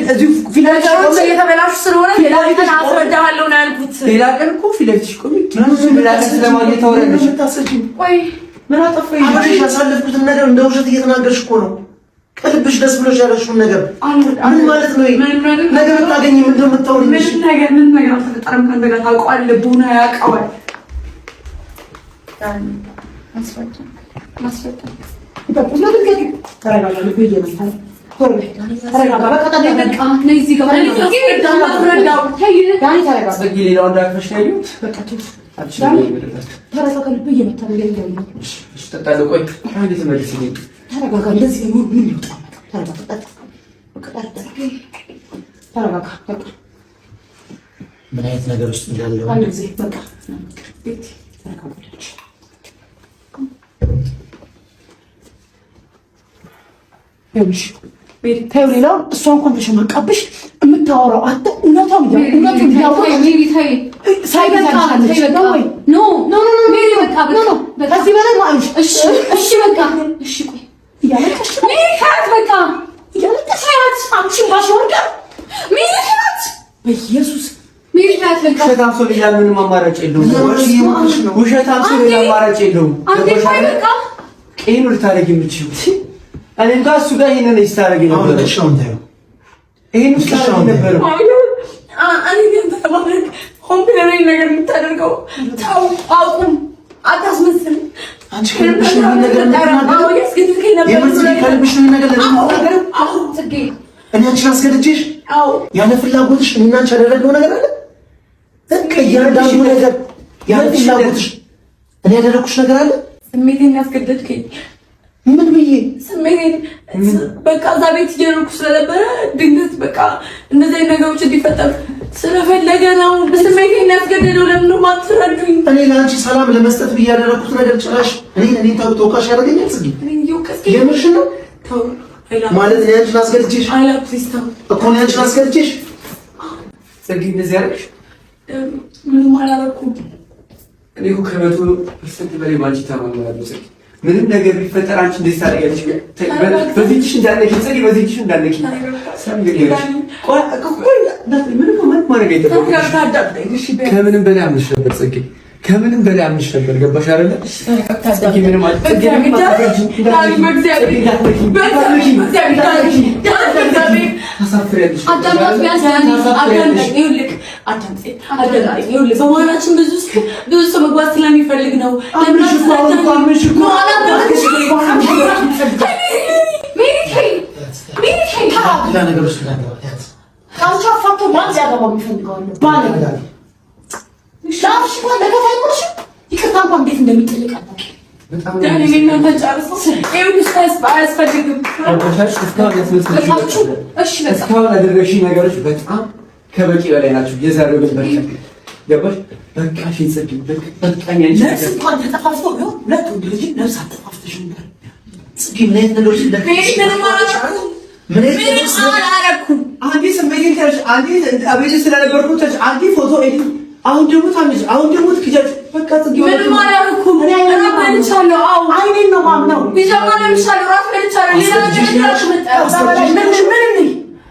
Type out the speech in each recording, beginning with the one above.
እዚሁ ፊት ለፊት ነገሮች እየተበላሹ ስለሆነ ሌላ ቀን አስረዳሃለሁ ነው ያልኩት። ሌላ ቀን እኮ ፊት ለፊትሽ ቆሚ። ሌላ ቀን ስለማግኘት ታወራለሽ። ቆይ ምን አጠፋኝ? አብረሽ ያሳለፍኩትን ነገር እንደ ውሸት እየተናገርሽ እኮ ነው። ከልብሽ ደስ ብሎሽ ያለሽውን ነገር ምን ማለት ነው? ነገር ታገኝ ምንድነው የምታወሪኝ? ምን ነገር አልተፈጠረም። ከአንተ ጋር ታውቀዋለህ። ቡና ያውቀዋል። ማስፈጠን ተረጋጋ። ልብ እየመታል ምን አይነት ነገር ውስጥ እንዳለው ሌላው እሷ እንኳን ተሸማቃብሽ የምታወራው አንተ እውነታው ከዚህ በላይ ማለሽ እሺ በቃ እሺ ቆይ እያለቀሽ በቃ እያለቀሽ አንቺን ባሽወርዳ በኢየሱስ ውሸታም ሰው ሌላ ምንም አማራጭ የለውም። ውሸታም ሰው ሌላ አማራጭ የለውም። ቀይኑ ልታረጊ የምትችይው እኔም ጋር እሱ ጋር ይሄንን ይስታረጊ ነበር። ይሄን ይስታረጊ ነበር። እኔ ግን ተባረክ ሆን ብለህ ነገር የምታደርገው ተው፣ አቁም፣ አታስመስል። አንቺ ከልብሽ ነው ነገር የምትናገረው? ከልብሽ ነው ነገር የምትናገረው? እኔ አንቺን አስገድጄሽ ያለ ፍላጎትሽ እኔና አንቺ ያደረግነው ነገር አለ። እያንዳንዱ ነገር ያለ ፍላጎትሽ እኔ ያደረኩሽ ነገር አለ። ስሜቴን ያስገደድከኝ ምን ብዬ ስሜቴን በቃ እዛ ቤት እየኖርኩ ስለነበረ ድንገት በቃ እንደዚህ ነገሮች እንዲፈጠሩ ስለፈለገ ነው ስሜቴን ያስገደደው። ለምን ነው የማትረዱኝ? እኔ ለአንቺ ሰላም ለመስጠት ብዬ ያደረኩት ነገር ጭራሽ እኔን ተወቃሽ ያደረገኛል። ጽጌ የምርሽ ነው ማለት ነው? አንቺን አስገድጄሽ እኮ ነው አንቺን አስገድጄሽ ጽጌ እንደዚህ ያደረግሽ ምንም አላደረኩም። እኔ እኮ ከ100% በላይ ባንቺ ታማምናለሁ ጽጌ። ምንም ነገር ቢፈጠር አንቺ እንደዚህ ታደርጊያለሽ። በዚህሽ እንዳለሽ ጽጌ፣ በዚህሽ እንዳለሽ ከምንም በላይ አምንሽ ነበር ጽጌ፣ ከምንም በላይ አምንሽ ነበር። ገባሽ አይደለ? ጽጌ ምንም በመሆናችን ብዙ ሰው መግባት ስለሚፈልግ ነው። እስካሁን ያደረግሽኝ ነገሮች በጣም ከበቂ በላይ ናቸው። የዛሬው ግን በቃ ገባሽ? በቃ እሺ ጽጌ በቃ ነፍስ እንኳን ተጠፋፍቶ ቢሆን ሁለት ወንድ ልጅ ነፍስ አጠፋፍተሽ ነበር። ጽጌ ምን አይነት ነገሮች አንዴ ስሜቴን ተርሽ አንዴ አቤት ስለነበርኩ ተርሽ አንዴ ፎቶ ኤዲት አሁን ደግሞ ታምጭ አሁን ደግሞ ትክጃች በቃ ጽጌ ምንም አላደረኩም። እኔ አይኔን ነው አይኔን ነው ማምነው ቢጃማ ነው የሚሻለው ራስ ለልቻለሁ ሌላ ነገር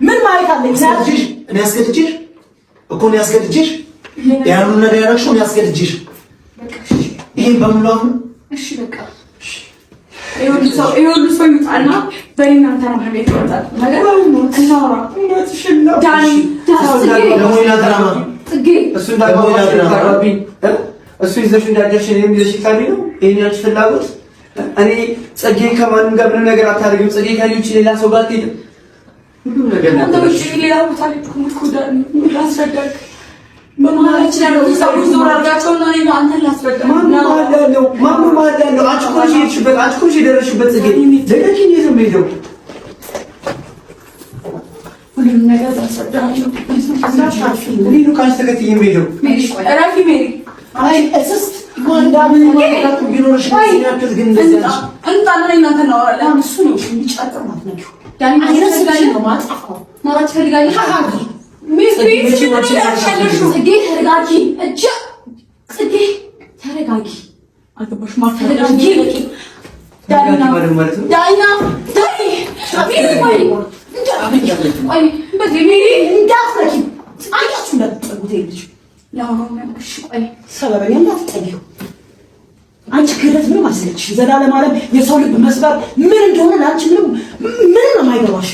ምን ማለት አለኝ? እኔ አስገድጄሽ እኮ ነው ያስገድጄሽ ያሉን ነገር ያደረግሽው እኔ አስገድጄሽ ይሄን በሙሉ አሁን እሺ በቃ ይሁን ሰው ይጣና በእናንተ ነው ቤት ይወጣል ነገር እናውራ ዳኒ ለሞይና ድራማ ጽጌ እሱ እንዳልኩኝ እሱ ይዘሽ እንዳደርሽ እኔም ይዘሽ ታሪ ነው የኔ አንቺ ፍላጎት። እኔ ጽጌ ከማንም ጋር ምንም ነገር አታደርግም። ጽጌ ከልጅ ሌላ ሰው ጋር ትሄድ ሁሉ ነገር ነው። አንተ ሌላ ቦታ ላይ ዳኒ ላስረዳክ በመሀላችን ያለው ሰዎች ዞር አድርጋቸው ነው። እኔ አንተን ላስረዳ ማንም አላለው አንቺ እኮ ነሽ የሄድሽበት አንቺ እኮ ነሽ የደረስሽበት ጽጌ ለከኝ የትም ሄደው ሁሉም ነገር ታስረዳለሁ። እኔ ነው ካንቺ ተከትዬ የምሄደው። እራፊ ሜሪ አይ እስስት ወንዳምን ወራቱ ቢኖርሽ ያክል ግን እንደዚህ እንጣና እናንተ ነው አለ እሱ ነው የሚጫጠር ማለት ነው። ዳኒ አይረስልሽ ነው ማጣፋው ማለት ፈልጋለሽ ጽጌ ተረጋጊ። ጽጌ ተረጋጊ። አልገባሽም? ተረጋጊ። ዳኒ አንቺ ክህደት ምንም አስለች ዘላለም ዓለም የሰው ልብ መስበር ምን እንደሆነ ለአንቺ ምንም ነው የማይገባሽ።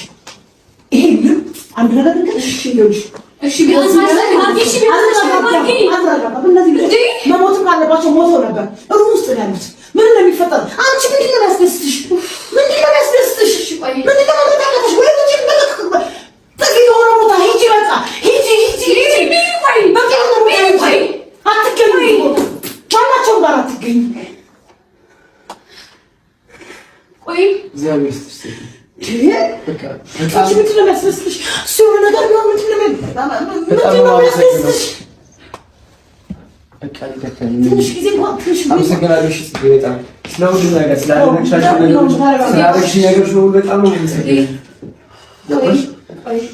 ይሄ ምን አንድ ነገር ግን እሺ ቢያንስ መሞትም ካለባቸው ሞተው ነበር። ሩም ውስጥ ነው ያሉት። ምን እንደሚፈጠር አንቺ ምንድን ነው ያስደስትሽ? ምንድን ነው ያስደስትሽ? ምንድን ነው ያስደስትሽ? ወይ ልጅ በቃ ተገኝ የሆነ ቦታ ሂጂ፣ በቃ ሂጂ በቃ አትገኝ ማናቸው ጋር አትገኝ። ቆይ እግዚአብሔር ይስጥሽ። በቃ አንቺ ምንድን ነው ያስደስትሽ? ሲሆን ነገር ቢሆን ምንድን ነው ያስደስትሽ? በቃ ትንሽ ጊዜ አመሰግናለሁ። እሺ በጣም ስለሁሉ ነገር ስላደረግሽ ነገሮች ሁሉ በጣም ነው የምሰግነው።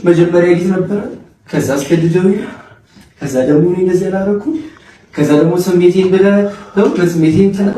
መጀመሪያ ጊዜ ነበረ፣ ከዛ አስገድደውኝ፣ ከዛ ደግሞ እኔ እንደዚህ አላደረኩም፣ ከዛ ደግሞ ስሜቴን ብለህ ነው ለስሜቴን